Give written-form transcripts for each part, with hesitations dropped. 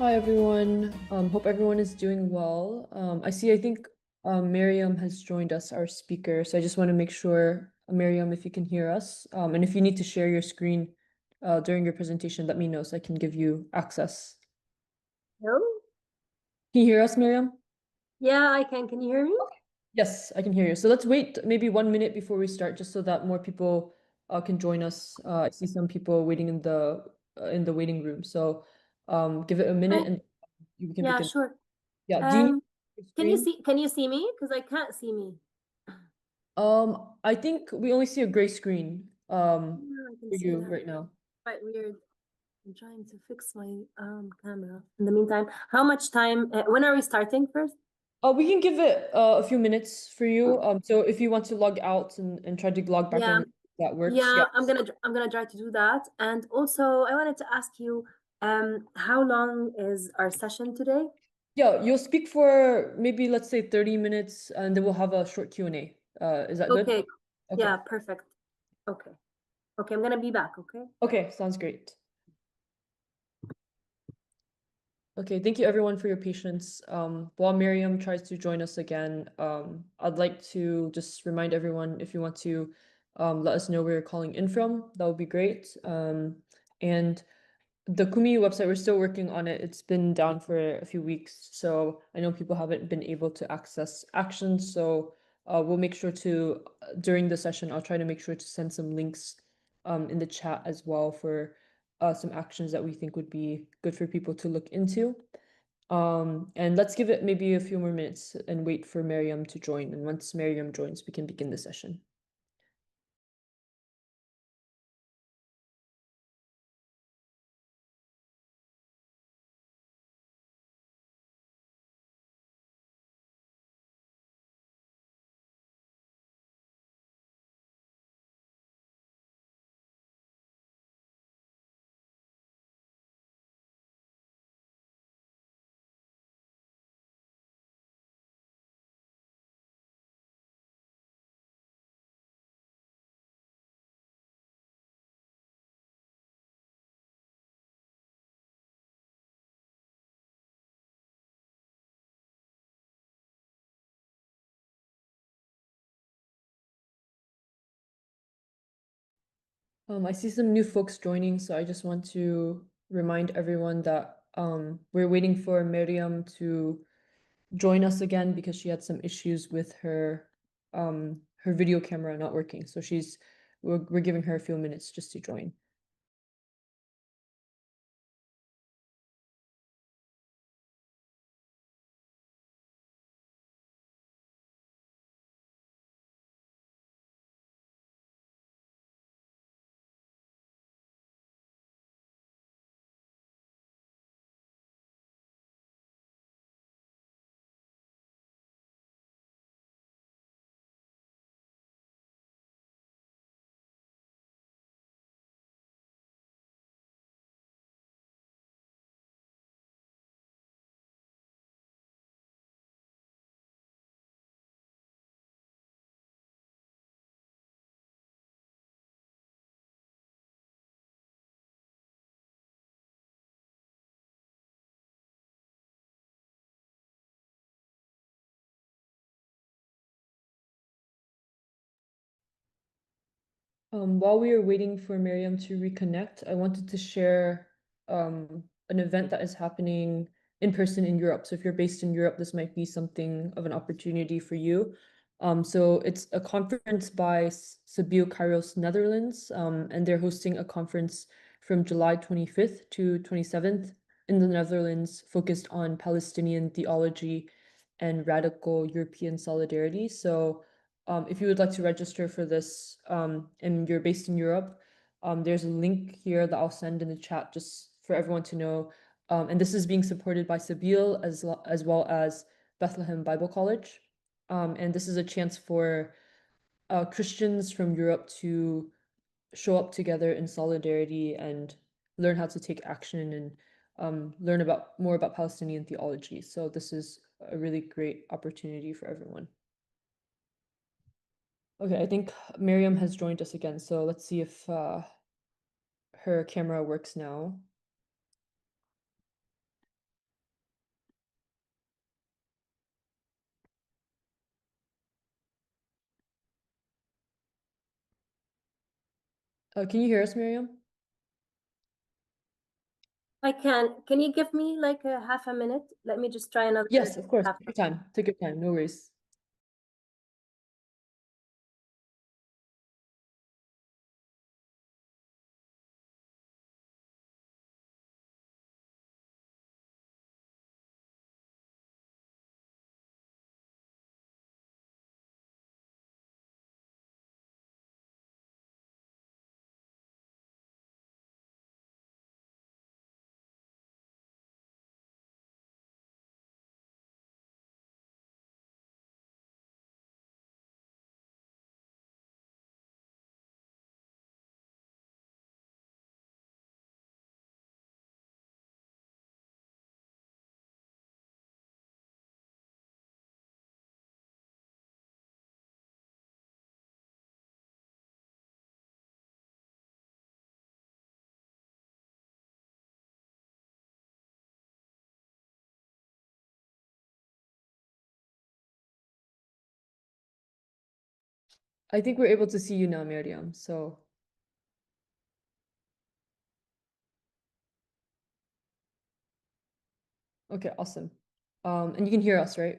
Hi everyone. Hope everyone is doing well. I think Miriam has joined us, our speaker. So I just want to make sure, Miriam, if you can hear us. And if you need to share your screen during your presentation, let me know so I can give you access. Hello? Can you hear us, Miriam? Yeah, I can. Can you hear me? Yes, I can hear you. So let's wait maybe 1 minute before we start, just so that more people can join us. I see some people waiting in the waiting room. So give it a minute Hi. and we can Yeah, begin. sure. Yeah. Do you need Um, your can you screen? see me? Because I can't see me. I think we only see a gray screen Yeah, I can for see you that. right now. Quite weird. I'm trying to fix my camera. In the meantime, how much time? When are we starting first? We can give it a few minutes for you. So if you want to log out and try to log back Yeah, in, that works. Yeah. yeah. I'm gonna try to do that. And also, I wanted to ask you, how long is our session today? Yeah, you'll speak for maybe let's say 30 minutes and then we'll have a short Q&A. Is that good? Okay. Okay. Yeah, perfect. Okay. Okay, I'm gonna be back. Okay. Okay, sounds great. Okay, thank you everyone for your patience. While Miriam tries to join us again, I'd like to just remind everyone if you want to let us know where you're calling in from, that would be great. And the Kumi website, we're still working on it. It's been down for a few weeks, so I know people haven't been able to access actions. So we'll make sure to, during the session, I'll try to make sure to send some links in the chat as well for some actions that we think would be good for people to look into. And let's give it maybe a few more minutes and wait for Miriam to join. And once Miriam joins, we can begin the session. I see some new folks joining, so I just want to remind everyone that we're waiting for Miriam to join us again because she had some issues with her video camera not working. So we're giving her a few minutes just to join. While we are waiting for Miriam to reconnect, I wanted to share an event that is happening in person in Europe. So if you're based in Europe, this might be something of an opportunity for you. So it's a conference by Sibiu Kairos, Netherlands, and they're hosting a conference from July 25th to 27th in the Netherlands, focused on Palestinian theology and radical European solidarity. So if you would like to register for this and you're based in Europe, there's a link here that I'll send in the chat just for everyone to know. And this is being supported by Sabeel as well as Bethlehem Bible College. And this is a chance for Christians from Europe to show up together in solidarity and learn how to take action and learn more about Palestinian theology. So this is a really great opportunity for everyone. Okay, I think Miriam has joined us again, so let's see if her camera works now. Can you hear us, Miriam? I can. Can you give me like a half a minute? Let me just try another Yes, of course. half. Take your time. Take your time. No worries. I think we're able to see you now, Miriam. So, okay, awesome. And you can hear us, right?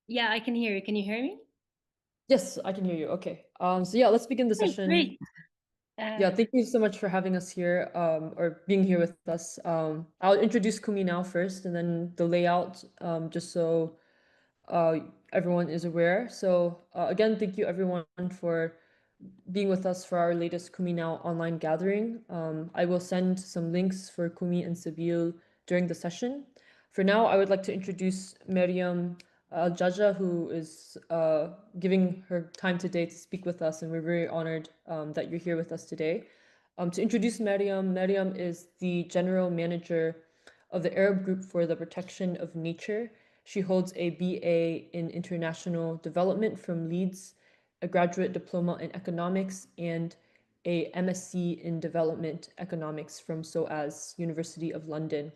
Yeah, I can hear you. Can you hear me? Yes, I can hear you. Okay. So yeah, let's begin the Great, session. great. Yeah, thank you so much for having us here, or being here with us. I'll introduce Kumi now first, and then the layout, just so uh, everyone is aware. So again, thank you everyone for being with us for our latest Kumi Now online gathering. I will send some links for Kumi and Sabil during the session. For now, I would like to introduce Miriam Al-Jaja, who is giving her time today to speak with us, and we're very honored that you're here with us today. To introduce Miriam, Miriam is the General Manager of the Arab Group for the Protection of Nature. She holds a BA in International Development from Leeds, a graduate diploma in economics, and a MSc in Development Economics from SOAS, University of London.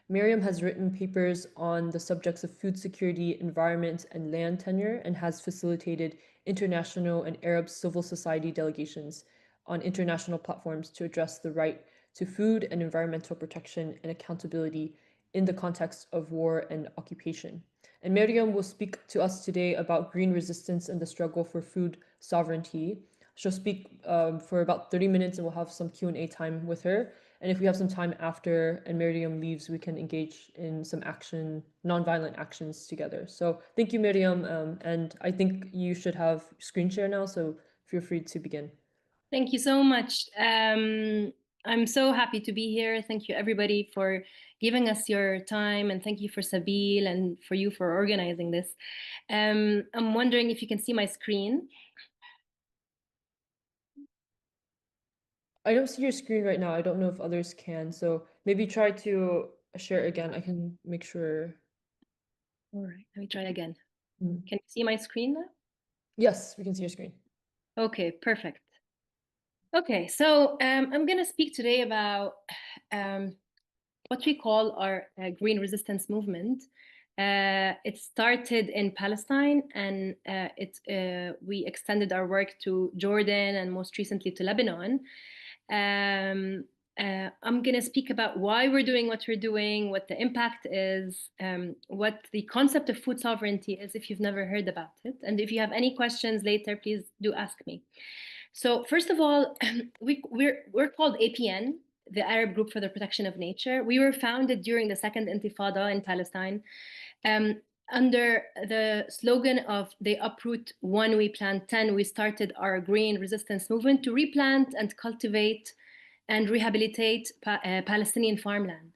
Miriam has written papers on the subjects of food security, environment, and land tenure, and has facilitated international and Arab civil society delegations on international platforms to address the right to food and environmental protection and accountability in the context of war and occupation. And Miriam will speak to us today about green resistance and the struggle for food sovereignty. She'll speak for about 30 minutes, and we'll have some Q&A time with her. And if we have some time after and Miriam leaves, we can engage in some action, nonviolent actions together. So thank you, Miriam. And I think you should have screen share now, so feel free to begin. Thank you so much. I'm so happy to be here. Thank you, everybody, for giving us your time, and thank you for Sabil and for you for organizing this. I'm wondering if you can see my screen. I don't see your screen right now. I don't know if others can. So maybe try to share again. I can make sure. All right, let me try again. Mm. Can you see my screen now? Yes, we can see your screen. Okay, perfect. Okay, so I'm going to speak today about what we call our green resistance movement. It started in Palestine, and we extended our work to Jordan and most recently to Lebanon. I'm going to speak about why we're doing what we're doing, what the impact is, what the concept of food sovereignty is, if you've never heard about it. And if you have any questions later, please do ask me. So first of all, we're called APN, the Arab Group for the Protection of Nature. We were founded during the Second Intifada in Palestine, um, under the slogan of "They uproot one, we plant 10." We started our green resistance movement to replant and cultivate and rehabilitate Palestinian farmland.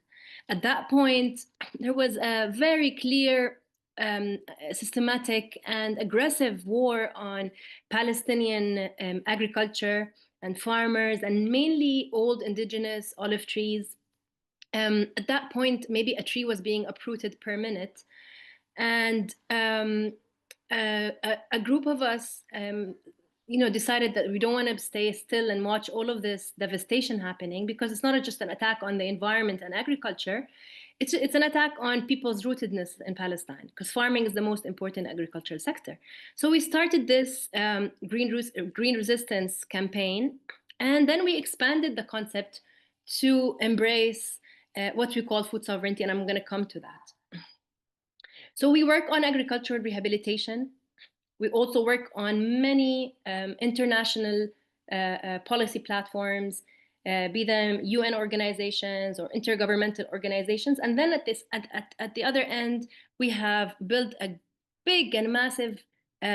At that point, there was a very clear, systematic and aggressive war on Palestinian agriculture and farmers, and mainly old indigenous olive trees. At that point, maybe a tree was being uprooted per minute. And a group of us decided that we don't want to stay still and watch all of this devastation happening, because it's not just an attack on the environment and agriculture. It's an attack on people's rootedness in Palestine, because farming is the most important agricultural sector. So we started this green resistance campaign, and then we expanded the concept to embrace what we call food sovereignty, and I'm going to come to that. So we work on agricultural rehabilitation. We also work on many international policy platforms, be them UN organizations or intergovernmental organizations. And then at the other end, we have built a big and massive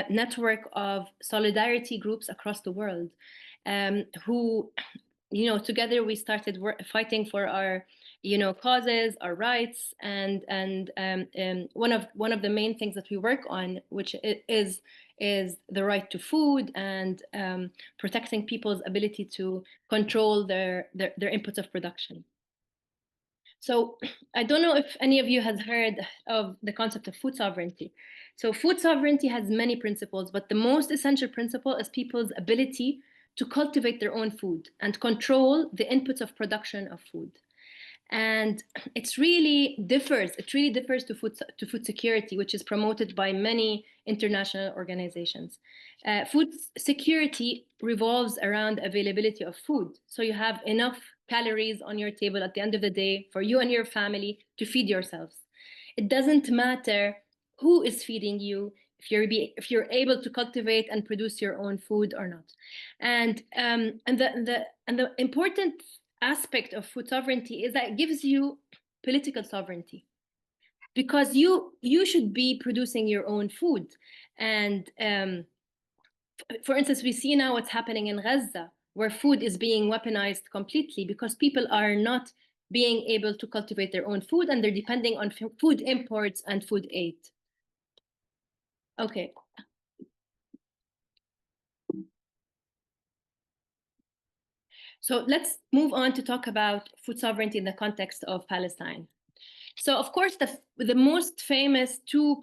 network of solidarity groups across the world, who, together we started fighting for our causes, our rights, and one of the main things that we work on, which is the right to food, and protecting people's ability to control their inputs of production. So I don't know if any of you has heard of the concept of food sovereignty. So food sovereignty has many principles, but the most essential principle is people's ability to cultivate their own food and control the inputs of production of food. And it really differs to food security, which is promoted by many international organizations. Food security revolves around availability of food. So you have enough calories on your table at the end of the day for you and your family to feed yourselves. It doesn't matter who is feeding you, if you're able to cultivate and produce your own food or not. And the important aspect of food sovereignty is that it gives you political sovereignty, because you should be producing your own food. And for instance, we see now what's happening in Gaza, where food is being weaponized completely because people are not being able to cultivate their own food, and they're depending on food imports and food aid. Okay. So let's move on to talk about food sovereignty in the context of Palestine. So, of course, the most famous two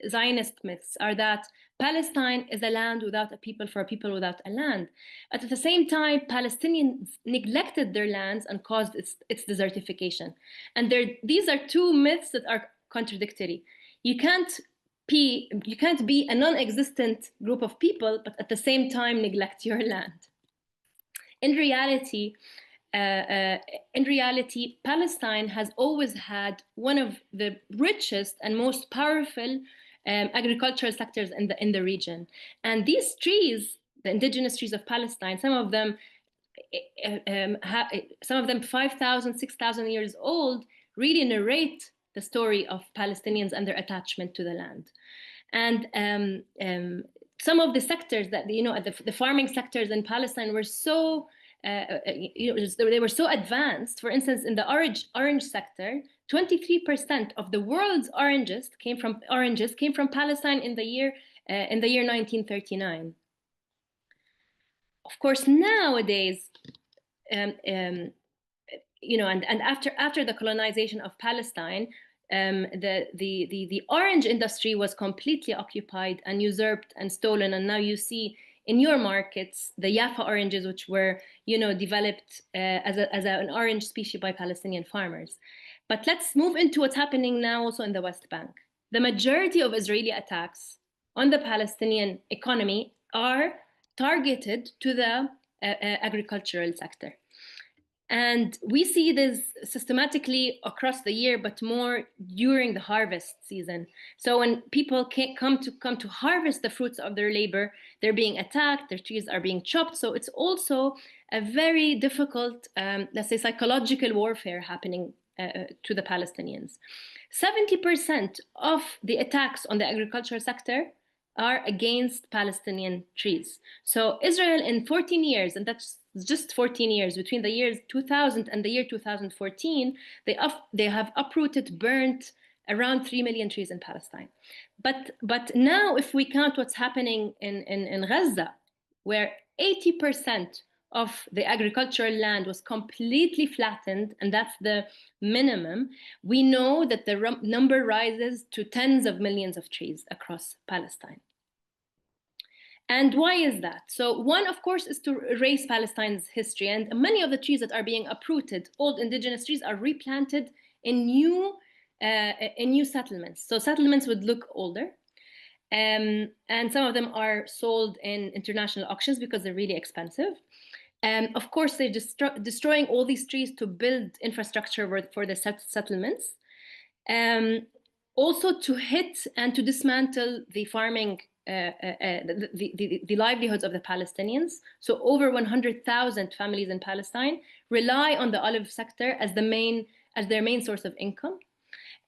Zionist myths are that Palestine is a land without a people for a people without a land. But at the same time, Palestinians neglected their lands and caused its desertification. And these are two myths that are contradictory. You can't be a non-existent group of people, but at the same time neglect your land. In reality, Palestine has always had one of the richest and most powerful agricultural sectors in the region. And these trees, the indigenous trees of Palestine, some of them 5,000, 6,000 years old, really narrate the story of Palestinians and their attachment to the land. And some of the sectors that, the farming sectors in Palestine were so they were so advanced. For instance, in the orange sector, 23% of the world's oranges came from Palestine in the year 1939. Of course, nowadays, and after the colonization of Palestine, the orange industry was completely occupied and usurped and stolen, and now you see in your markets the Jaffa oranges, which were developed as an orange species by Palestinian farmers. But let's move into what's happening now also in the West Bank. The majority of Israeli attacks on the Palestinian economy are targeted to the agricultural sector. And we see this systematically across the year, but more during the harvest season. So when people come to harvest the fruits of their labor, they're being attacked, their trees are being chopped. So it's also a very difficult, let's say, psychological warfare happening to the Palestinians. 70% of the attacks on the agricultural sector are against Palestinian trees. So Israel in 14 years, and that's just 14 years, between the years 2000 and the year 2014, they have uprooted, burnt around 3 million trees in Palestine. But now, if we count what's happening in Gaza, where 80% of the agricultural land was completely flattened, and that's the minimum, we know that the number rises to tens of millions of trees across Palestine. And why is that? So one, of course, is to erase Palestine's history. And many of the trees that are being uprooted, old indigenous trees, are replanted in new settlements. So settlements would look older. And some of them are sold in international auctions because they're really expensive. Of course, they're destroying all these trees to build infrastructure for the settlements. Also to hit and to dismantle the farming, the livelihoods of the Palestinians. So over 100,000 families in Palestine rely on the olive sector as their main source of income.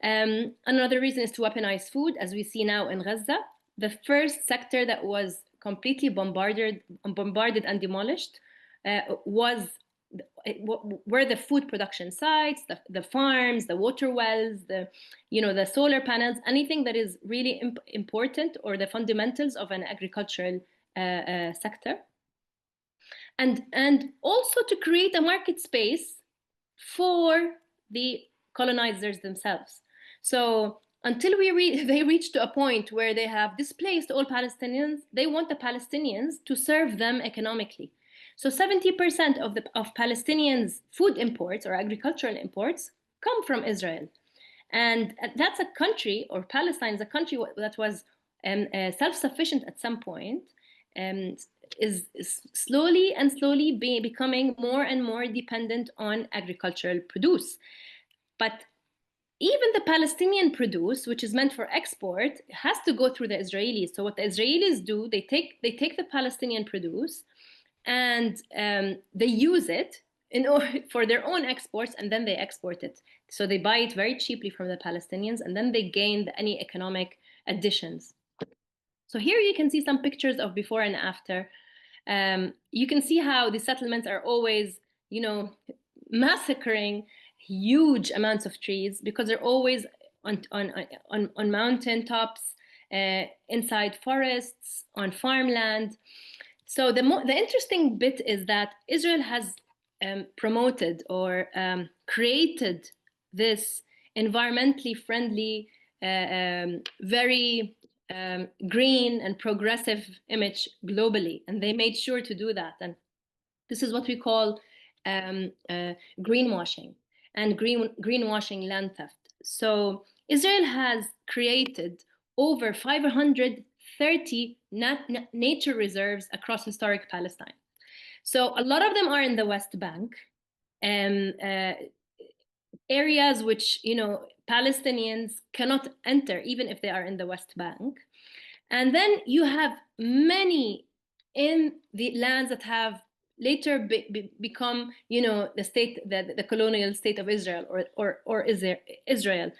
Another reason is to weaponize food, as we see now in Gaza. The first sector that was completely bombarded and demolished were the food production sites, the farms, the water wells, the solar panels, anything that is really important, or the fundamentals of an agricultural sector. And also to create a market space for the colonizers themselves. So until they reach to a point where they have displaced all Palestinians, they want the Palestinians to serve them economically. So 70% of Palestinians' food imports or agricultural imports come from Israel. And that's a country, or Palestine is a country that was self-sufficient at some point, is slowly becoming more and more dependent on agricultural produce. But even the Palestinian produce, which is meant for export, has to go through the Israelis. So what the Israelis do, they take the Palestinian produce and they use it for their own exports, and then they export it. So they buy it very cheaply from the Palestinians, and then they gain any economic additions. So here you can see some pictures of before and after. You can see how the settlements are always, massacring huge amounts of trees, because they're always on mountain tops, inside forests, on farmland. So the interesting bit is that Israel has promoted or created this environmentally friendly, very green and progressive image globally, and they made sure to do that. And this is what we call greenwashing and greenwashing land theft. So Israel has created over 530 nature reserves across historic Palestine. So a lot of them are in the West Bank, areas which Palestinians cannot enter even if they are in the West Bank. And then you have many in the lands that have later become, the colonial state of Israel or Israel.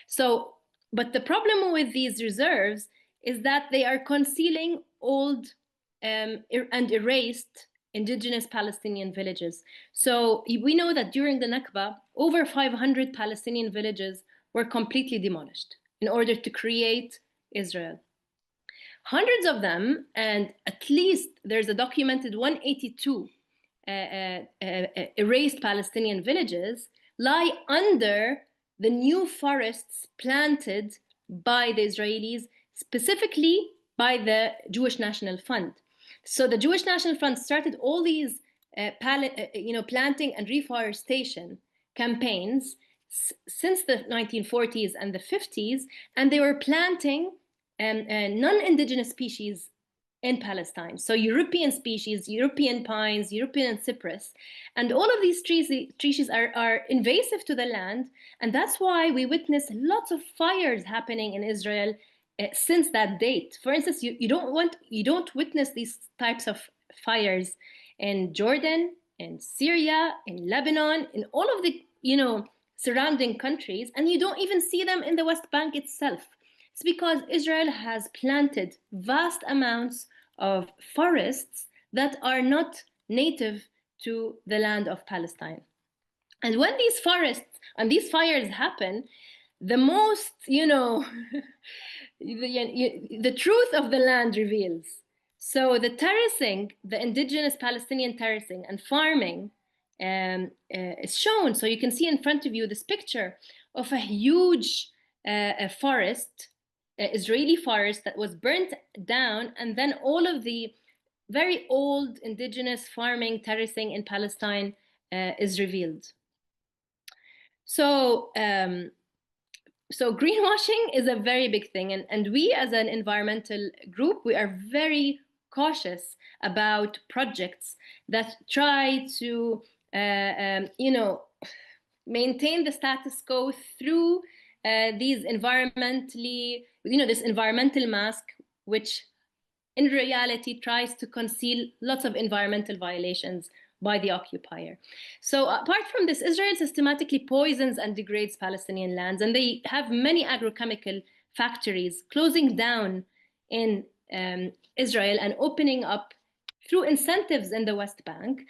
So, but the problem with these reserves is that they are concealing old and erased indigenous Palestinian villages. So we know that during the Nakba, over 500 Palestinian villages were completely demolished in order to create Israel. Hundreds of them, and at least there's a documented 182 erased Palestinian villages, lie under the new forests planted by the Israelis, specifically by the Jewish National Fund. So the Jewish National Fund started all these planting and reforestation campaigns since the 1940s and the 50s, and they were planting non-indigenous species in Palestine. So European species, European pines, European cypress, and all of these species are invasive to the land. And that's why we witness lots of fires happening in Israel since that date. For instance, you don't witness these types of fires in Jordan, in Syria, in Lebanon, in all of the surrounding countries, and you don't even see them in the West Bank itself. It's because Israel has planted vast amounts of forests that are not native to the land of Palestine. And when these forests and these fires happen, the most, the truth of the land reveals. So the terracing, the indigenous Palestinian terracing and farming is shown. So you can see in front of you this picture of a huge forest Israeli forest that was burnt down, and then all of the very old indigenous farming, terracing in Palestine is revealed. So, so greenwashing is a very big thing, and we as an environmental group, we are very cautious about projects that try to, maintain the status quo through these environmentally, this environmental mask, which in reality tries to conceal lots of environmental violations by the occupier. So apart from this, Israel systematically poisons and degrades Palestinian lands, and they have many agrochemical factories closing down in Israel and opening up through incentives in the West Bank.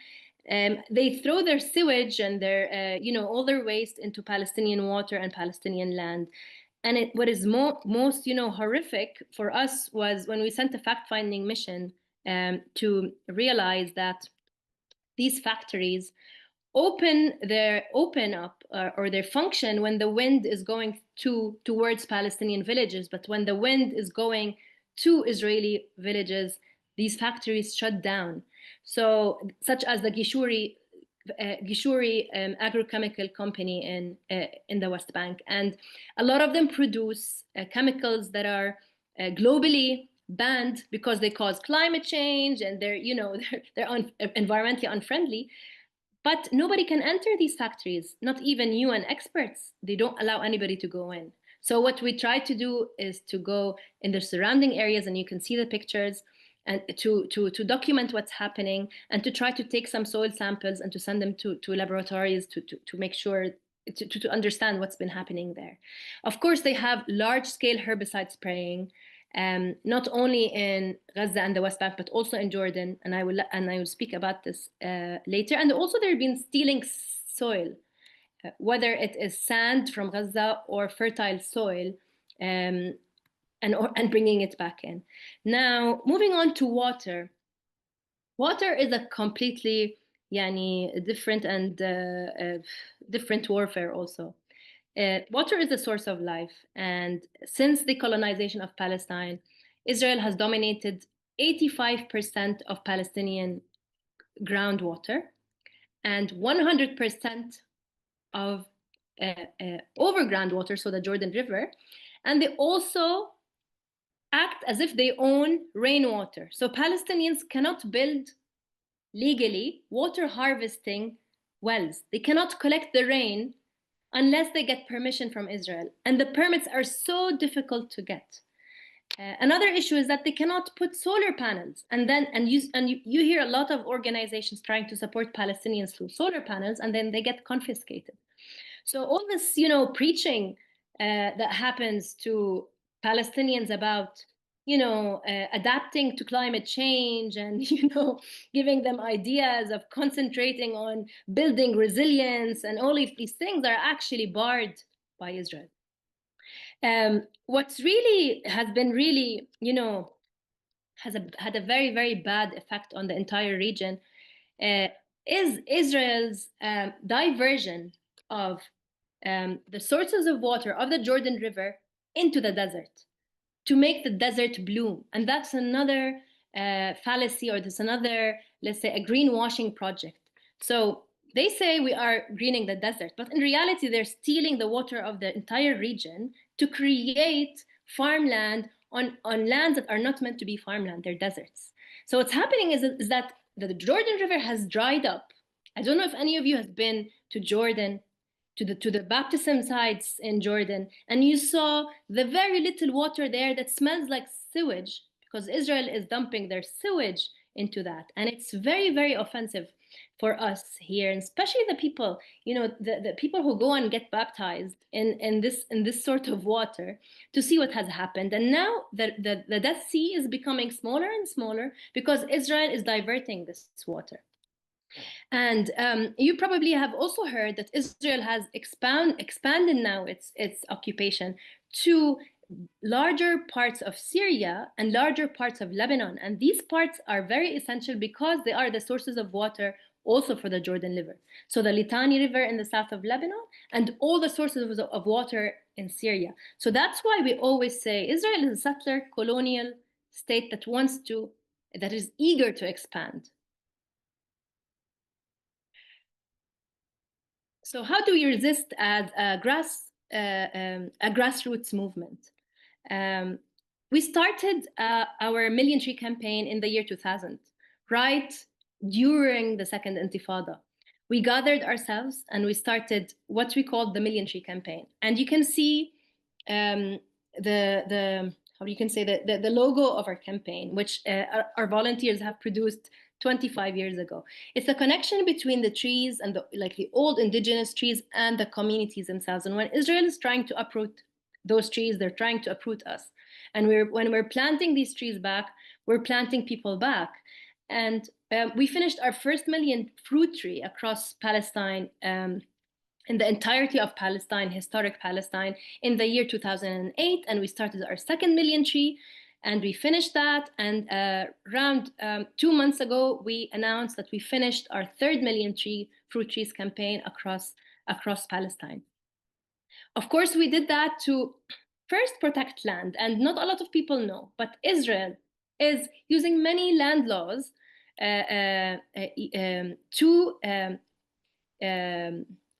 They throw their sewage and their, all their waste into Palestinian water and Palestinian land. And what is most, horrific for us was when we sent a fact-finding mission to realize that these factories open up or their function when the wind is going towards Palestinian villages, but when the wind is going to Israeli villages, these factories shut down. So, such as the Gishuri agrochemical company in the West Bank, and a lot of them produce chemicals that are globally banned because they cause climate change and they're environmentally unfriendly. But nobody can enter these factories, not even UN experts. They don't allow anybody to go in. So what we try to do is to go in the surrounding areas, and you can see the pictures, and to document what's happening, and to try to take some soil samples and to send them to laboratories to make sure to understand what's been happening there. Of course, they have large-scale herbicide spraying, not only in Gaza and the West Bank, but also in Jordan, and I will speak about this later. And also, they've been stealing soil, whether it is sand from Gaza or fertile soil, and bringing it back in. Now, moving on to water. Water is a completely different and different warfare also. Water is the source of life, and since the colonization of Palestine, Israel has dominated 85% of Palestinian groundwater and 100% of overground water, so the Jordan River, and they also act as if they own rainwater. So Palestinians cannot build legally water harvesting wells. They cannot collect the rain unless they get permission from Israel. And the permits are so difficult to get. Another issue is that they cannot put solar panels. And you hear a lot of organizations trying to support Palestinians through solar panels, and then they get confiscated. So all this, preaching that happens to Palestinians about, adapting to climate change and, giving them ideas of concentrating on building resilience and all of these things are actually barred by Israel. What's really has been really, had a very, very bad effect on the entire region is Israel's diversion of the sources of water of the Jordan River into the desert to make the desert bloom. And that's another fallacy, or there's another, let's say, a greenwashing project. So they say we are greening the desert, but in reality, they're stealing the water of the entire region to create farmland on lands that are not meant to be farmland, they're deserts. So what's happening is that the Jordan River has dried up. I don't know if any of you have been to Jordan, to the baptism sites in Jordan, and you saw the very little water there that smells like sewage, because Israel is dumping their sewage into that. And it's very, very offensive for us here, and especially the people, the people who go and get baptized in this sort of water, to see what has happened. And now the Dead Sea is becoming smaller and smaller because Israel is diverting this water. And you probably have also heard that Israel has expanded now its occupation to larger parts of Syria and larger parts of Lebanon. And these parts are very essential because they are the sources of water also for the Jordan River. So the Litani River in the south of Lebanon and all the sources of water in Syria. So that's why we always say Israel is a settler colonial state that is eager to expand. So how do we resist as a grassroots movement? We started our Million Tree campaign in the year 2000, right during the second Intifada. We gathered ourselves and we started what we called the Million Tree campaign. And you can see the logo of our campaign, which our volunteers have produced 25 years ago. It's a connection between the trees and the old indigenous trees and the communities themselves. And when Israel is trying to uproot those trees, they're trying to uproot us. And when we're planting these trees back, we're planting people back. And we finished our first million fruit tree across Palestine, in the entirety of Palestine, historic Palestine, in the year 2008. And we started our second million tree, and we finished that. And around 2 months ago, we announced that we finished our third million fruit trees campaign across Palestine. Of course, we did that to first protect land, and not a lot of people know, but Israel is using many land laws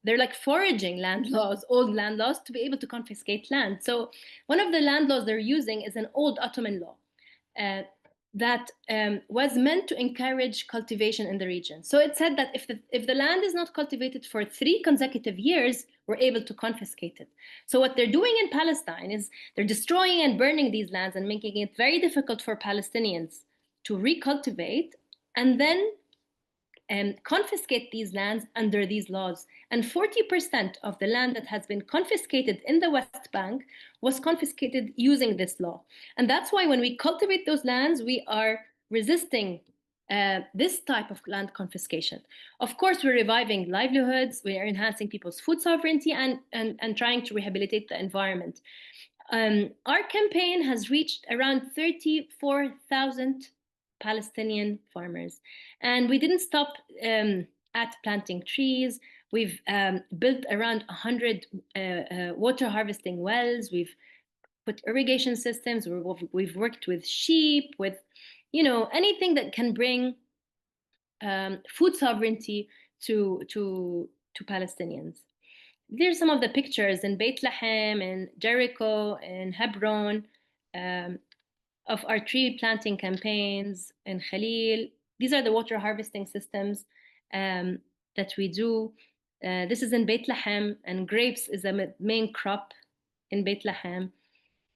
they're like foraging land laws, old land laws, to be able to confiscate land. So one of the land laws they're using is an old Ottoman law that was meant to encourage cultivation in the region. So it said that if the land is not cultivated for 3 consecutive years, we're able to confiscate it. So what they're doing in Palestine is they're destroying and burning these lands and making it very difficult for Palestinians to recultivate and then confiscate these lands under these laws. And 40% of the land that has been confiscated in the West Bank was confiscated using this law. And that's why when we cultivate those lands, we are resisting this type of land confiscation. Of course, we're reviving livelihoods, we are enhancing people's food sovereignty and trying to rehabilitate the environment. Our campaign has reached around 34,000 Palestinian farmers. And we didn't stop at planting trees. We've built around 100 water harvesting wells. We've put irrigation systems. We've worked with sheep, with anything that can bring food sovereignty to Palestinians. There's some of the pictures in Bethlehem, in Jericho, in Hebron, of our tree planting campaigns in Khalil. These are the water harvesting systems that we do. This is in Bethlehem, and grapes is a main crop in Bethlehem.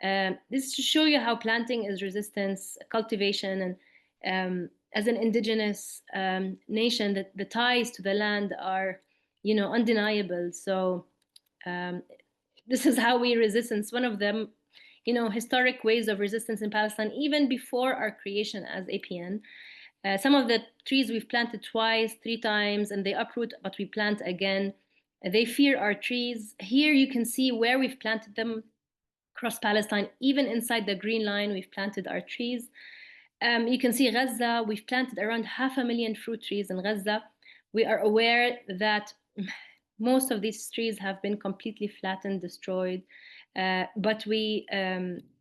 This is to show you how planting is resistance, cultivation, and as an indigenous nation, that the ties to the land are, undeniable. So this is how we resist. One of them, historic ways of resistance in Palestine, even before our creation as APN. Some of the trees we've planted twice, 3 times, and they uproot, but we plant again. They fear our trees. Here you can see where we've planted them across Palestine. Even inside the green line, we've planted our trees. You can see Gaza, we've planted around 500,000 fruit trees in Gaza. We are aware that most of these trees have been completely flattened, destroyed, but we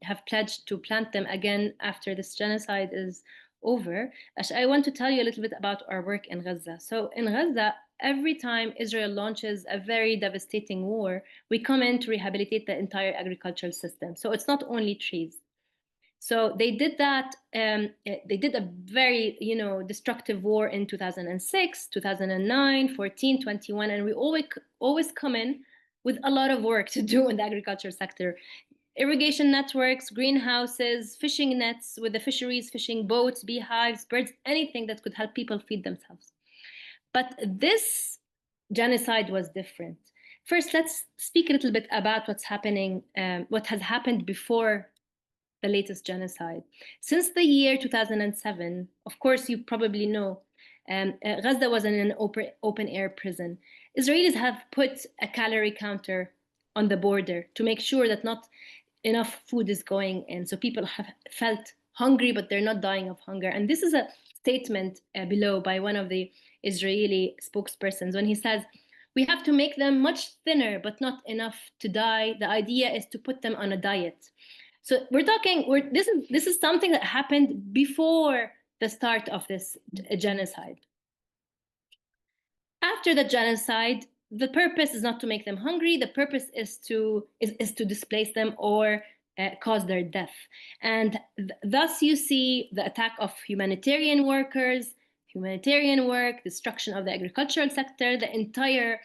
have pledged to plant them again after this genocide is over. I want to tell you a little bit about our work in Gaza. So in Gaza, every time Israel launches a very devastating war, we come in to rehabilitate the entire agricultural system. So it's not only trees. So they did that. They did a very, destructive war in 2006, 2009, 14, 21, and we always come in with a lot of work to do in the agriculture sector. Irrigation networks, greenhouses, fishing nets with the fisheries, fishing boats, beehives, birds, anything that could help people feed themselves. But this genocide was different. First, let's speak a little bit about what's happening, what has happened before the latest genocide. Since the year 2007, of course, you probably know, Gaza was in an open-air prison. Israelis have put a calorie counter on the border to make sure that not enough food is going in. So people have felt hungry, but they're not dying of hunger. And this is a statement below by one of the Israeli spokespersons when he says, we have to make them much thinner, but not enough to die. The idea is to put them on a diet. So this is something that happened before the start of this genocide. After the genocide, the purpose is not to make them hungry. The purpose is to displace them or cause their death. And thus you see the attack of humanitarian workers, humanitarian work, destruction of the agricultural sector, the entire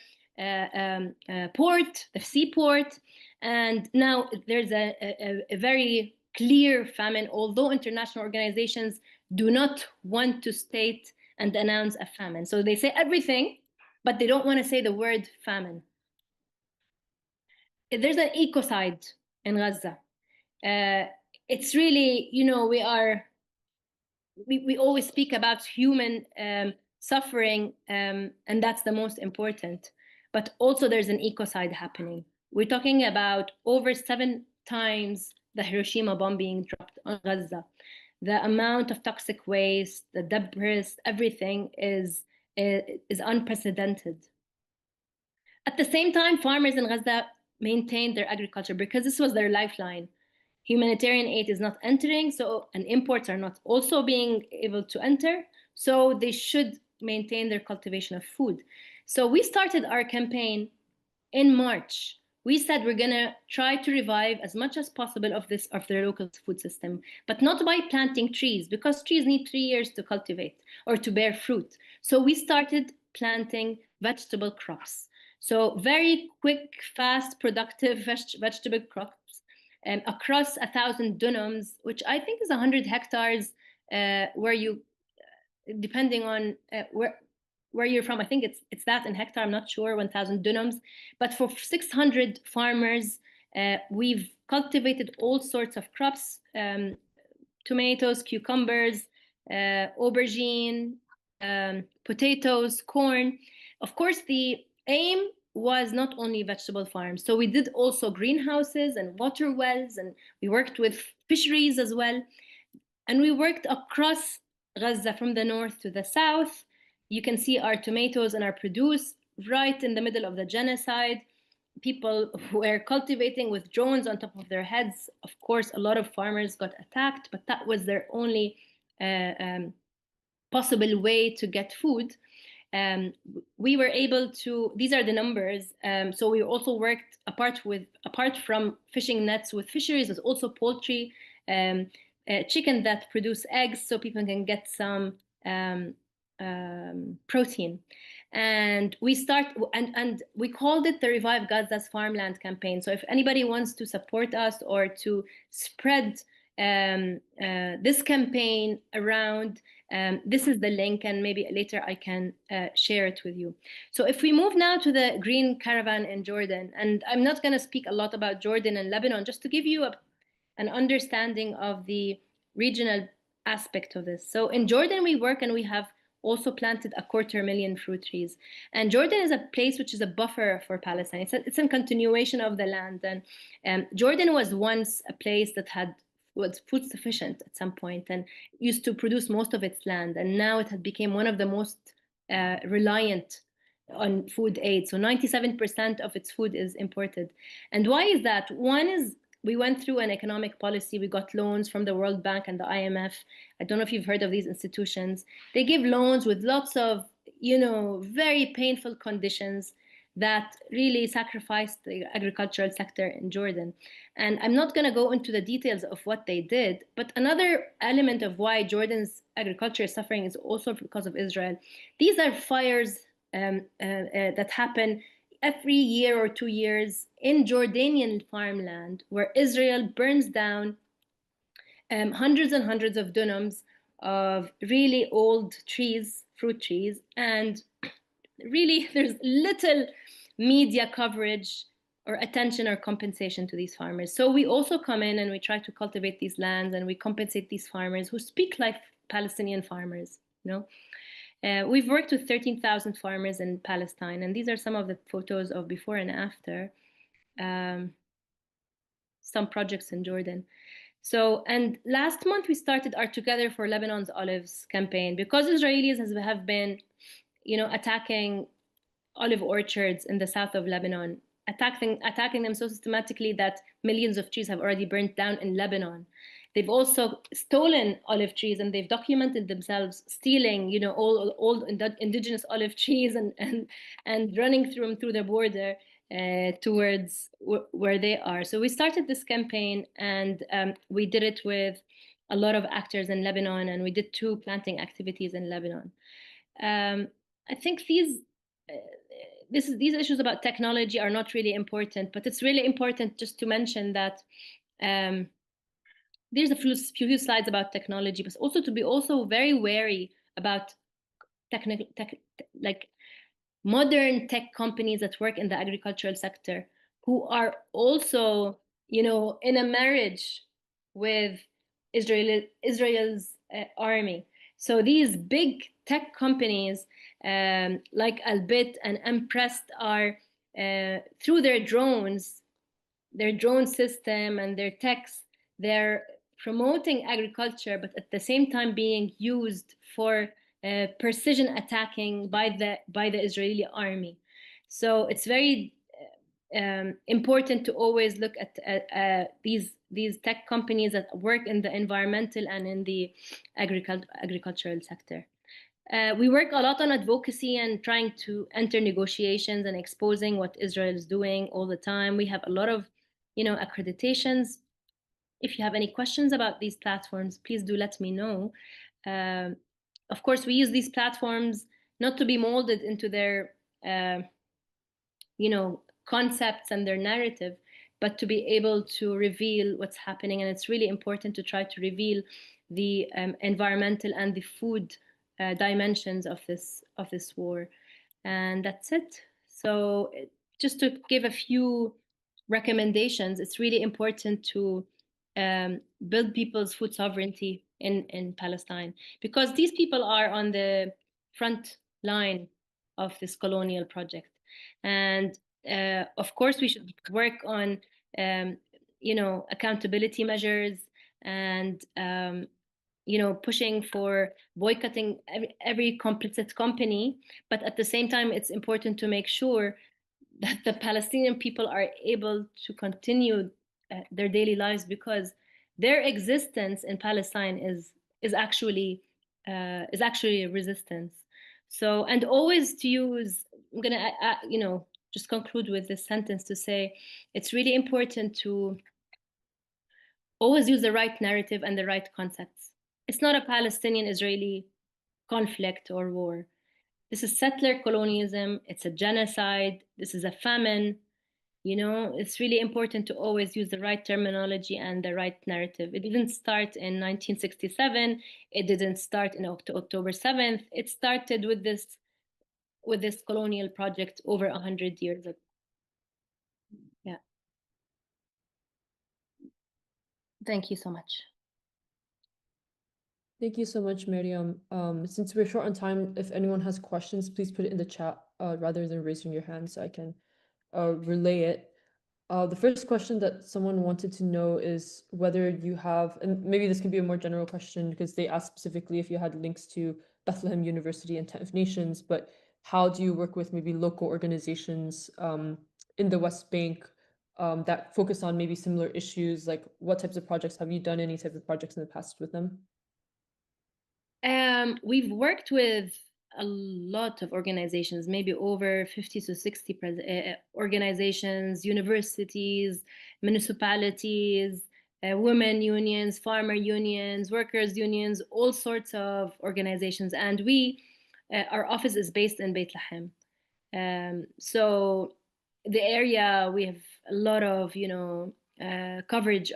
port, the seaport. And now there's a very clear famine, although international organizations do not want to state and announce a famine. So they say everything, but they don't want to say the word famine. There's an ecocide in Gaza. It's really, you know, we always speak about human suffering, and that's the most important. But also there's an ecocide happening. We're talking about over 7 times the Hiroshima bomb being dropped on Gaza. The amount of toxic waste, the debris, everything is unprecedented. At the same time, farmers in Gaza maintained their agriculture because this was their lifeline. Humanitarian aid is not entering, and imports are not also being able to enter, so they should maintain their cultivation of food. So we started our campaign in March. We said we're gonna try to revive as much as possible of their local food system, but not by planting trees, because trees need 3 years to cultivate or to bear fruit. So we started planting vegetable crops. So very quick, fast, productive vegetable crops across 1,000 dunams, which I think is 100 hectares, where you, depending on where you're from, I think it's that in hectare, I'm not sure, 1,000 dunams. But for 600 farmers, we've cultivated all sorts of crops, tomatoes, cucumbers, aubergine, potatoes, corn. Of course, the aim was not only vegetable farms. So we did also greenhouses and water wells, and we worked with fisheries as well. And we worked across Gaza from the north to the south. You can see our tomatoes and our produce right in the middle of the genocide. People were cultivating with drones on top of their heads. Of course, a lot of farmers got attacked, but that was their only possible way to get food. We were able to, these are the numbers. So we also worked apart from fishing nets with fisheries, there's also poultry, chicken that produce eggs so people can get some protein. And we called it the Revive Gaza's Farmland campaign. So if anybody wants to support us or to spread this campaign around, this is the link, and maybe later I can share it with you. So if we move now to the Green Caravan in Jordan, and I'm not going to speak a lot about Jordan and Lebanon, just to give you an understanding of the regional aspect of this. So in Jordan we work, and we have also planted 250,000 fruit trees. And Jordan is a place which is a buffer for Palestine. It's a continuation of the land. And Jordan was once a place that was food sufficient at some point and used to produce most of its land. And now it had become one of the most reliant on food aid. So 97% of its food is imported. And why is that? One is we went through an economic policy. We got loans from the World Bank and the IMF. I don't know if you've heard of these institutions. They give loans with lots of, very painful conditions that really sacrificed the agricultural sector in Jordan. And I'm not going to go into the details of what they did, but another element of why Jordan's agriculture is suffering is also because of Israel. These are fires that happen every year or 2 years in Jordanian farmland, where Israel burns down hundreds and hundreds of dunams of really old trees, fruit trees, and really there's little media coverage or attention or compensation to these farmers. So we also come in and we try to cultivate these lands, and we compensate these farmers who speak like Palestinian farmers, We've worked with 13,000 farmers in Palestine, and these are some of the photos of before and after some projects in Jordan. So, and last month we started our Together for Lebanon's Olives campaign, because Israelis have been attacking olive orchards in the south of Lebanon, attacking them so systematically that millions of trees have already burnt down in Lebanon. They've also stolen olive trees, and they've documented themselves stealing, all indigenous olive trees and running through the border towards where they are. So we started this campaign, and we did it with a lot of actors in Lebanon, and we did 2 planting activities in Lebanon. I think these issues about technology are not really important, but it's really important just to mention that there's a few slides about technology, but also to be also very wary about like modern tech companies that work in the agricultural sector, who are also, in a marriage with Israel's army. So these big tech companies like Albit and Impressed are through their drone system and their techs, they're promoting agriculture, but at the same time being used for precision attacking by the Israeli army. So it's very important to always look at these tech companies that work in the environmental and in the agricultural sector. We work a lot on advocacy and trying to enter negotiations and exposing what Israel is doing all the time. We have a lot of, accreditations. If you have any questions about these platforms, please do let me know. Of course, we use these platforms not to be molded into their, concepts and their narrative, but to be able to reveal what's happening. And it's really important to try to reveal the environmental and the food dimensions of this war. And that's it. So just to give a few recommendations, it's really important to build people's food sovereignty in Palestine, because these people are on the front line of this colonial project. And of course, we should work on, accountability measures and, pushing for boycotting every complicit company. But at the same time, it's important to make sure that the Palestinian people are able to continue their daily lives, because their existence in Palestine is actually a resistance. So, and always to use, I'm gonna just conclude with this sentence to say it's really important to always use the right narrative and the right concepts. It's not a Palestinian-Israeli conflict or war. This is settler colonialism. It's a genocide. This is a famine. It's really important to always use the right terminology and the right narrative. It didn't start in 1967. It didn't start in October 7th. It started with this colonial project over 100 years ago. Yeah. Thank you so much. Thank you so much, Miriam. Since we're short on time, if anyone has questions, please put it in the chat rather than raising your hand so I can relay it. The first question that someone wanted to know is whether you have, and maybe this can be a more general question because they asked specifically if you had links to Bethlehem University and Tent of Nations, but how do you work with maybe local organizations in the West Bank that focus on maybe similar issues? Like what types of projects have you done? Any type of projects in the past with them? We've worked with a lot of organizations, maybe over 50 to 60 organizations, universities, municipalities, women unions, farmer unions, workers unions, all sorts of organizations. And our office is based in Bethlehem. So the area, we have a lot of, coverage.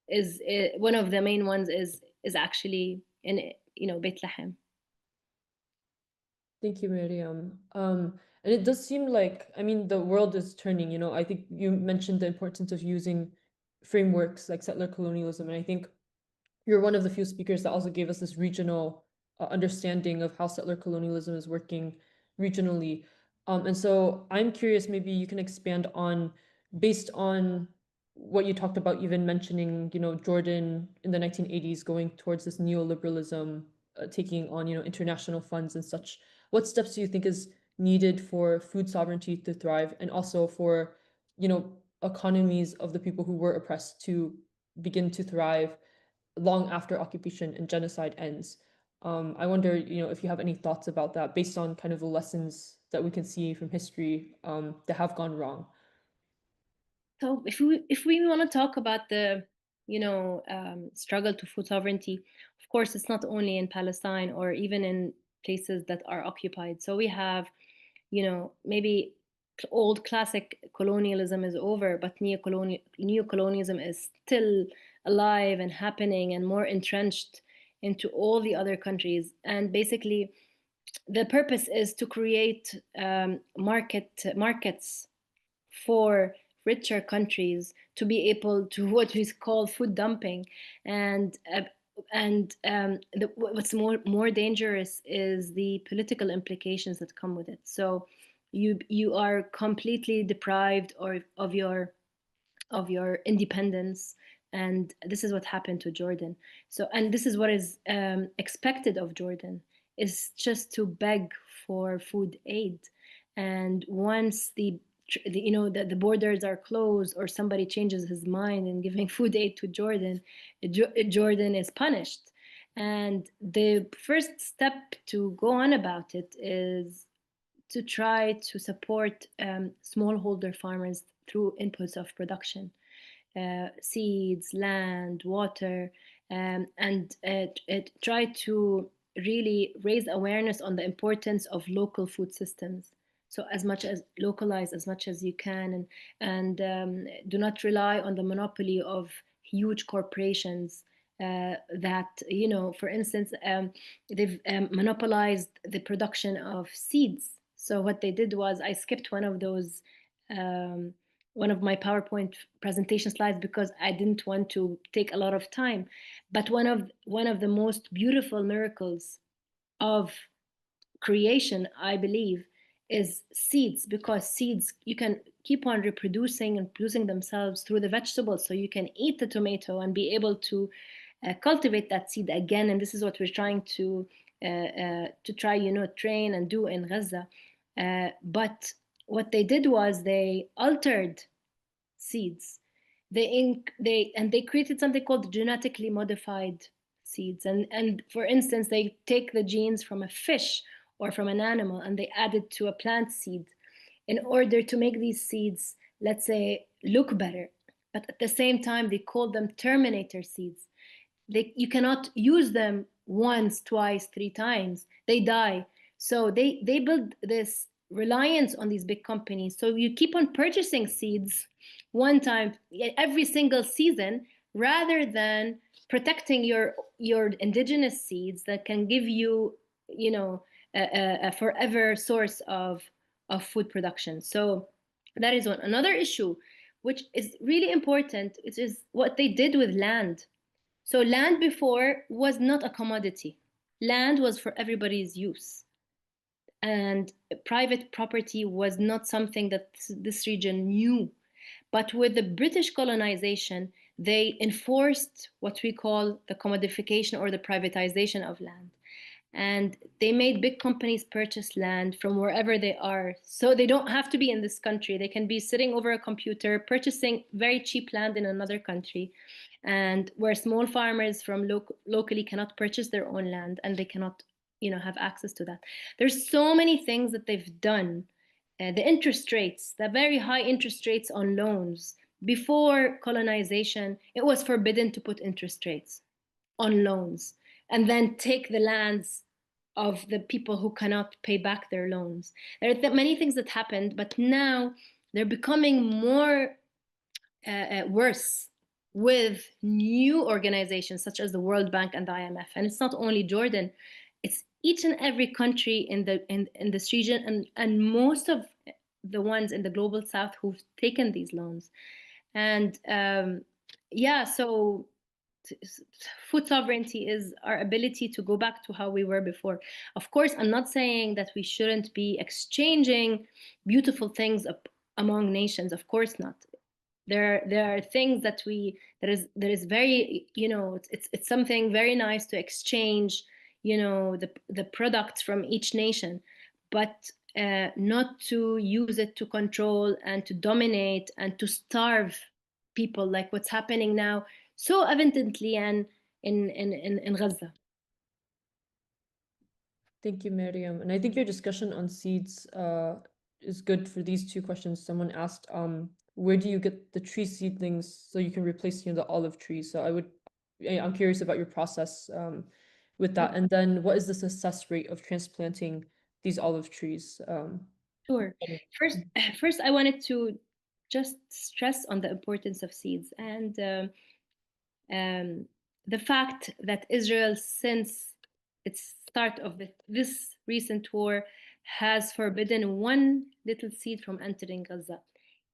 Is one of the main ones is actually in Bethlehem. Thank you, Miriam. And it does seem like, I mean, the world is turning, I think you mentioned the importance of using frameworks like settler colonialism. And I think you're one of the few speakers that also gave us this regional understanding of how settler colonialism is working regionally. And so I'm curious, maybe you can expand on, based on what you talked about, even mentioning, Jordan in the 1980s going towards this neoliberalism, taking on, international funds and such. what steps do you think is needed for food sovereignty to thrive, and also for, economies of the people who were oppressed to begin to thrive long after occupation and genocide ends? I wonder, if you have any thoughts about that based on kind of the lessons that we can see from history that have gone wrong. So if we want to talk about the struggle to food sovereignty, of course it's not only in Palestine or even in places that are occupied. So we have, maybe old classic colonialism is over, but neocolonialism is still alive and happening and more entrenched into all the other countries. And basically, the purpose is to create markets for richer countries to be able to what is called food dumping. And what's more dangerous is the political implications that come with it. So you are completely deprived of your independence, and this is what happened to Jordan. So, and this is what is expected of Jordan, is just to beg for food aid. And once the borders are closed, or somebody changes his mind in giving food aid to Jordan, Jordan is punished. And the first step to go on about it is to try to support smallholder farmers through inputs of production, seeds, land, water, and try to really raise awareness on the importance of local food systems. So as much as localize as much as you can, and do not rely on the monopoly of huge corporations that, for instance, they've monopolized the production of seeds. So what they did was, I skipped one of my PowerPoint presentation slides because I didn't want to take a lot of time. But one of the most beautiful miracles of creation, I believe, is seeds, because seeds, you can keep on reproducing and producing themselves through the vegetables. So you can eat the tomato and be able to cultivate that seed again. And this is what we're trying to try, train and do in Gaza. But what they did was they altered seeds. They created something called genetically modified seeds. And for instance, they take the genes from a fish or from an animal and they add it to a plant seed in order to make these seeds, let's say, look better. But at the same time, they call them terminator seeds. You cannot use them once, twice, three times. They die. So they build this reliance on these big companies. So you keep on purchasing seeds one time every single season, rather than protecting your indigenous seeds that can give you, a forever source of food production. So that is one. Another issue, which is really important, is what they did with land. So land before was not a commodity. Land was for everybody's use. And private property was not something that this region knew. But with the British colonization, they enforced what we call the commodification or the privatization of land. And they made big companies purchase land from wherever they are. So they don't have to be in this country. They can be sitting over a computer, purchasing very cheap land in another country, and where small farmers from locally cannot purchase their own land, and they cannot, have access to that. There's so many things that they've done. The interest rates, the very high interest rates on loans. Before colonization, it was forbidden to put interest rates on loans and then take the lands of the people who cannot pay back their loans. There are many things that happened, but now they're becoming more worse with new organizations such as the World Bank and the IMF. And it's not only Jordan, it's each and every country in this region, and most of the ones in the global south who've taken these loans. And so food sovereignty is our ability to go back to how we were before. Of course, I'm not saying that we shouldn't be exchanging beautiful things among nations. Of course not. There are things that there is very, it's something very nice to exchange, the products from each nation. but not to use it to control and to dominate and to starve people like what's happening now so evidently and in Gaza. Thank you, Miriam. And I think your discussion on seeds is good for these two questions. Someone asked, where do you get the tree seedlings so you can replace, the olive trees? So I'm curious about your process with that. And then what is the success rate of transplanting these olive trees? Sure. First, I wanted to just stress on the importance of seeds and the fact that Israel, since its start of this recent war, has forbidden one little seed from entering Gaza,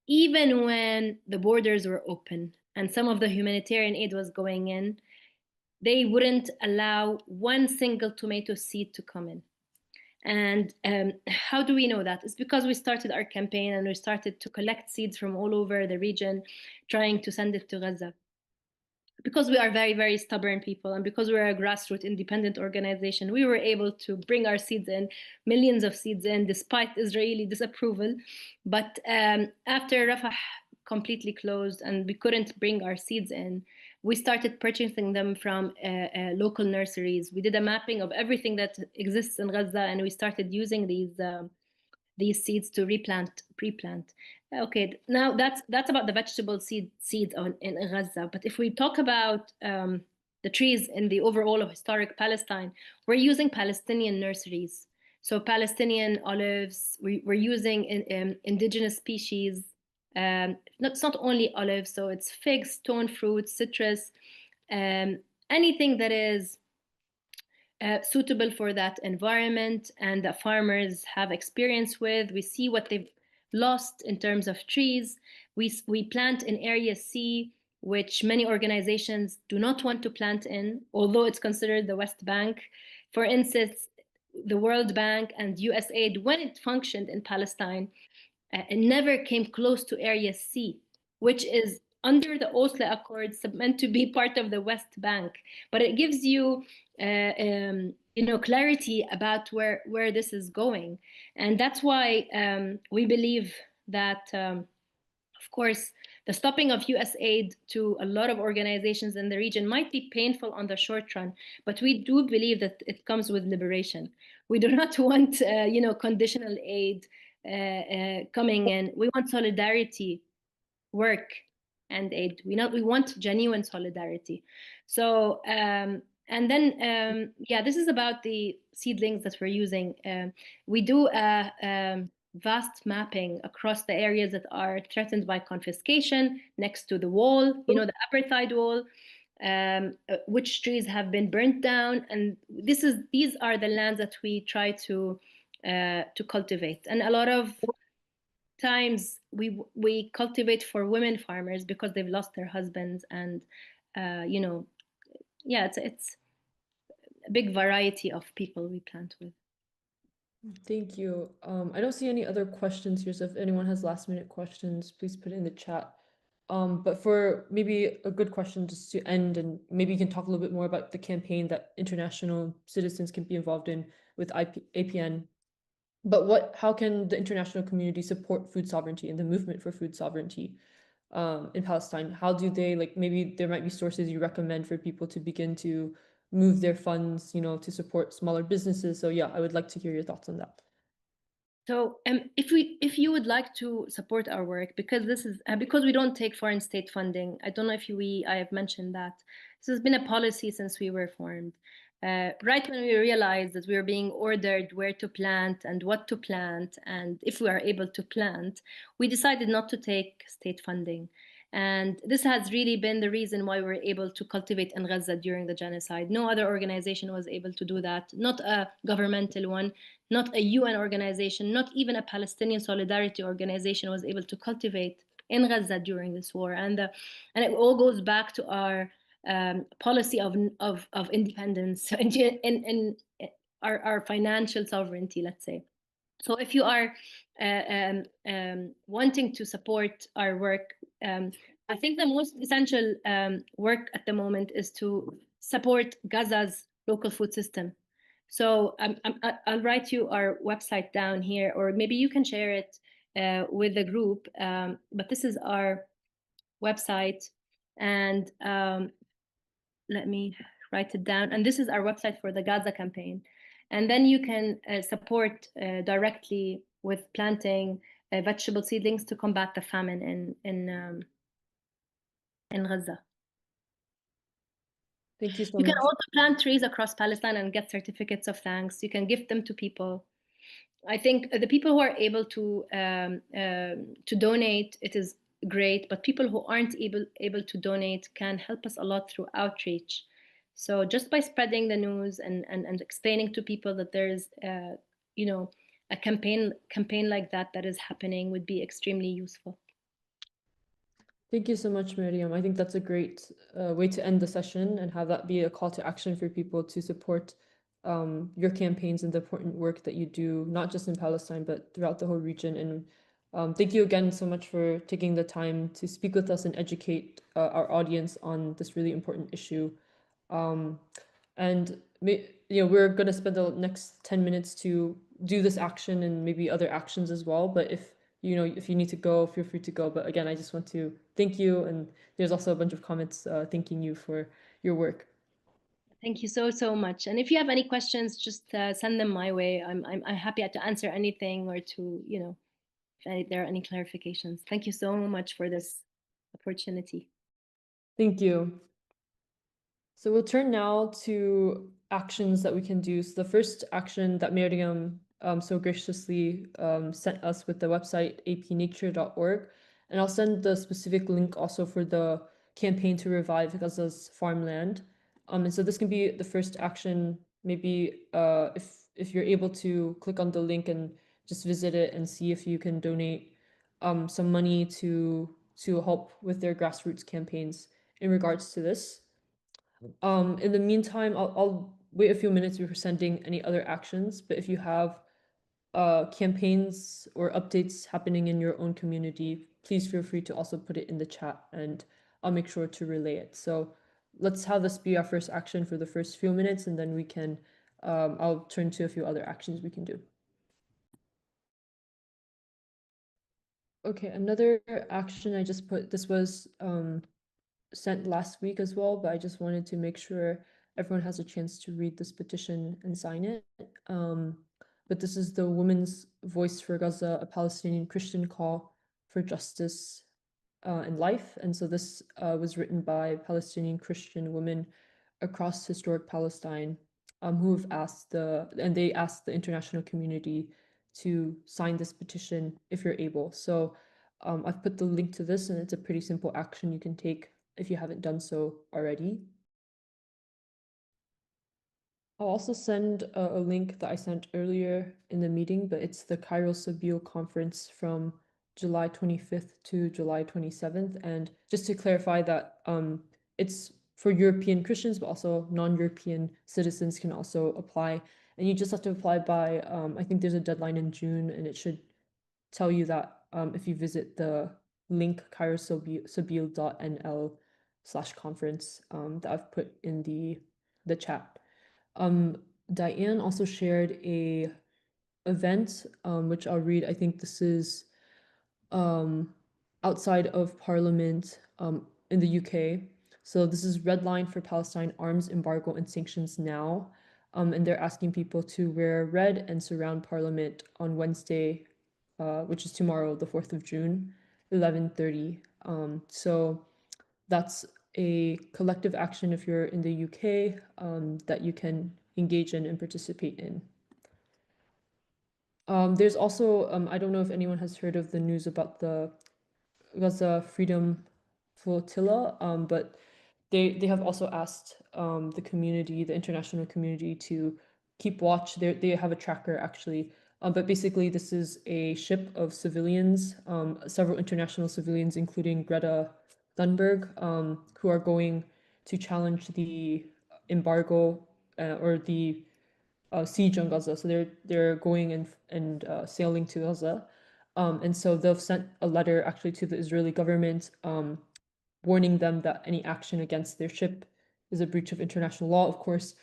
even when the borders were open and some of the humanitarian aid was going in. They wouldn't allow one single tomato seed to come in. And how do we know that? It's because we started our campaign and we started to collect seeds from all over the region, trying to send it to Gaza. Because we are very, very stubborn people, and because we're a grassroots independent organization, we were able to bring our seeds in, millions of seeds in, despite Israeli disapproval. But after Rafah completely closed and we couldn't bring our seeds in, we started purchasing them from local nurseries. We did a mapping of everything that exists in Gaza, and we started using these seeds to pre-plant. Okay, now that's about the vegetable seeds in Gaza. But if we talk about the trees in the overall of historic Palestine, we're using Palestinian nurseries. So Palestinian olives, we're using indigenous species. It's not only olives, so it's figs, stone fruits, citrus, anything that is suitable for that environment and that farmers have experience with. We see what they've lost in terms of trees. We plant in Area C, which many organizations do not want to plant in, although it's considered the West Bank. For instance, the World Bank and USAID, when it functioned in Palestine, it never came close to Area C, which is under the Oslo Accords meant to be part of the West Bank. But it gives you clarity about where this is going. And that's why we believe that, of course, the stopping of US aid to a lot of organizations in the region might be painful on the short run, but we do believe that it comes with liberation. We do not want, conditional aid coming in. We want solidarity work and aid. We want genuine solidarity. So and then this is about the seedlings that we're using. We do a vast mapping across the areas that are threatened by confiscation next to the wall, the apartheid wall. Which trees have been burnt down, and these are the lands that we try to cultivate. And a lot of times we cultivate for women farmers because they've lost their husbands, and it's a big variety of people we plant with. Thank you. I don't see any other questions here, so if anyone has last minute questions, please put it in the chat. But for maybe a good question just to end, and maybe you can talk a little bit more about the campaign that international citizens can be involved in with APN. But how can the international community support food sovereignty and the movement for food sovereignty in Palestine? How do they, maybe there might be sources you recommend for people to begin to move their funds, to support smaller businesses. So yeah, I would like to hear your thoughts on that. So if you would like to support our work, because this is because we don't take foreign state funding. I don't know if I have mentioned that. This has been a policy since we were formed. Right when we realized that we were being ordered where to plant and what to plant, and if we are able to plant, we decided not to take state funding. And this has really been the reason why we were able to cultivate in Gaza during the genocide. No other organization was able to do that, not a governmental one, not a UN organization, not even a Palestinian solidarity organization was able to cultivate in Gaza during this war. And it all goes back to our policy of independence in our financial sovereignty, let's say. So if you are wanting to support our work, I think the most essential work at the moment is to support Gaza's local food system. So I'll write you our website down here, or maybe you can share it with the group. But this is our website, and let me write it down. And this is our website for the Gaza campaign. And then you can support directly with planting vegetable seedlings to combat the famine in Gaza. Thank you so You can much. also plant trees across Palestine and get certificates of thanks. You can gift them to people. I think the people who are able to donate, it is great. But people who aren't able to donate can help us a lot through outreach. So just by spreading the news and explaining to people that there's you know a campaign like that is happening would be extremely useful. Thank you so much, Miriam. I think that's a great way to end the session and have that be a call to action for people to support your campaigns and the important work that you do, not just in Palestine, but throughout the whole region. And thank you again so much for taking the time to speak with us and educate our audience on this really important issue. And we're going to spend the next 10 minutes to do this action and maybe other actions as well. But if you need to go, feel free to go. But again, I just want to thank you. And there's also a bunch of comments thanking you for your work. Thank you so much. And if you have any questions, just send them my way. I'm happy to answer anything or to if there are any clarifications. Thank you so much for this opportunity. Thank you. So we'll turn now to actions that we can do. So the first action that Miriam so graciously sent us with the website apnature.org. And I'll send the specific link also for the campaign to revive Gaza's farmland. And so this can be the first action. Maybe if you're able to click on the link and just visit it and see if you can donate some money to help with their grassroots campaigns in regards to this. In the meantime, I'll wait a few minutes before sending any other actions, but if you have campaigns or updates happening in your own community, please feel free to also put it in the chat and I'll make sure to relay it. So let's have this be our first action for the first few minutes, and then we can, I'll turn to a few other actions we can do. Okay, another action I just put, this was sent last week as well, but I just wanted to make sure everyone has a chance to read this petition and sign it. But this is the Women's Voice for Gaza, a Palestinian Christian call for justice and life. And so this was written by Palestinian Christian women across historic Palestine who have asked they asked the international community to sign this petition if you're able. So I've put the link to this, and it's a pretty simple action you can take if you haven't done so already. I'll also send a link that I sent earlier in the meeting, but it's the Cairo Sabeel conference from July 25th to July 27th. And just to clarify that it's for European Christians, but also non-European citizens can also apply. And you just have to apply by, I think there's a deadline in June, and it should tell you that if you visit the link cairosabeel.nl/conference that I've put in the chat. Diane also shared a event which I'll read. I think this is outside of Parliament in the UK. So this is Red Line for Palestine, Arms Embargo and Sanctions Now. And they're asking people to wear red and surround Parliament on Wednesday, which is tomorrow, the 4th of June, 11:30. So that's a collective action if you're in the UK that you can engage in and participate in. There's also, I don't know if anyone has heard of the news about the Gaza Freedom Flotilla, but they have also asked the community, the international community, to keep watch. They have a tracker actually, but basically this is a ship of civilians, several international civilians, including Greta Thunberg, who are going to challenge the embargo or the siege on Gaza. So they're going and sailing to Gaza, and so they've sent a letter actually to the Israeli government, warning them that any action against their ship is a breach of international law, of course.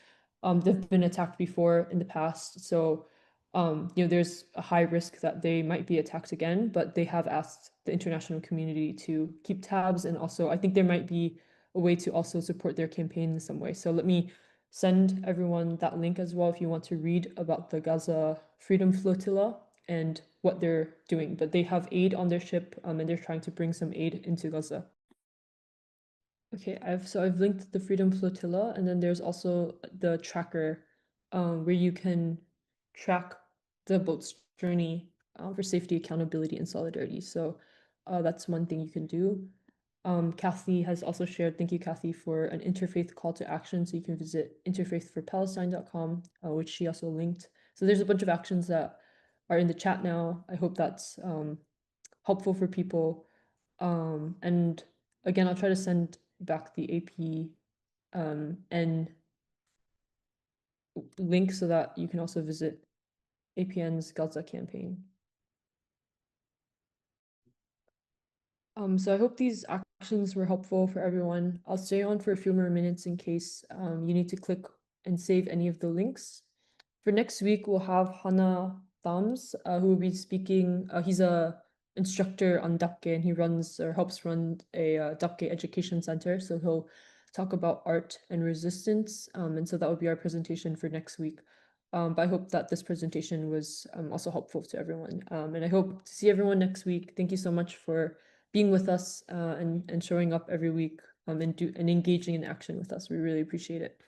they've been attacked before in the past, so you know, there's a high risk that they might be attacked again, but they have asked the international community to keep tabs, and also I think there might be a way to also support their campaign in some way. So let me send everyone that link as well if you want to read about the Gaza Freedom Flotilla and what they're doing. But they have aid on their ship, and they're trying to bring some aid into Gaza. Okay, I've linked the Freedom Flotilla, and then there's also the tracker, where you can track the boat's journey, for safety, accountability, and solidarity. So, that's one thing you can do. Kathy has also shared, thank you, Kathy, for an interfaith call to action. So you can visit interfaithforpalestine.com, which she also linked. So there's a bunch of actions that are in the chat now. I hope that's helpful for people. And again, I'll try to send back the APN link so that you can also visit APN's Gaza campaign. So I hope these actions were helpful for everyone. I'll stay on for a few more minutes in case you need to click and save any of the links. For next week, we'll have Hana Thams, who will be speaking. He's a instructor on Dakke, and he runs or helps run a Dakke education center. So he'll talk about art and resistance. And so that will be our presentation for next week. But I hope that this presentation was also helpful to everyone. And I hope to see everyone next week. Thank you so much for being with us and showing up every week and engaging in action with us. We really appreciate it.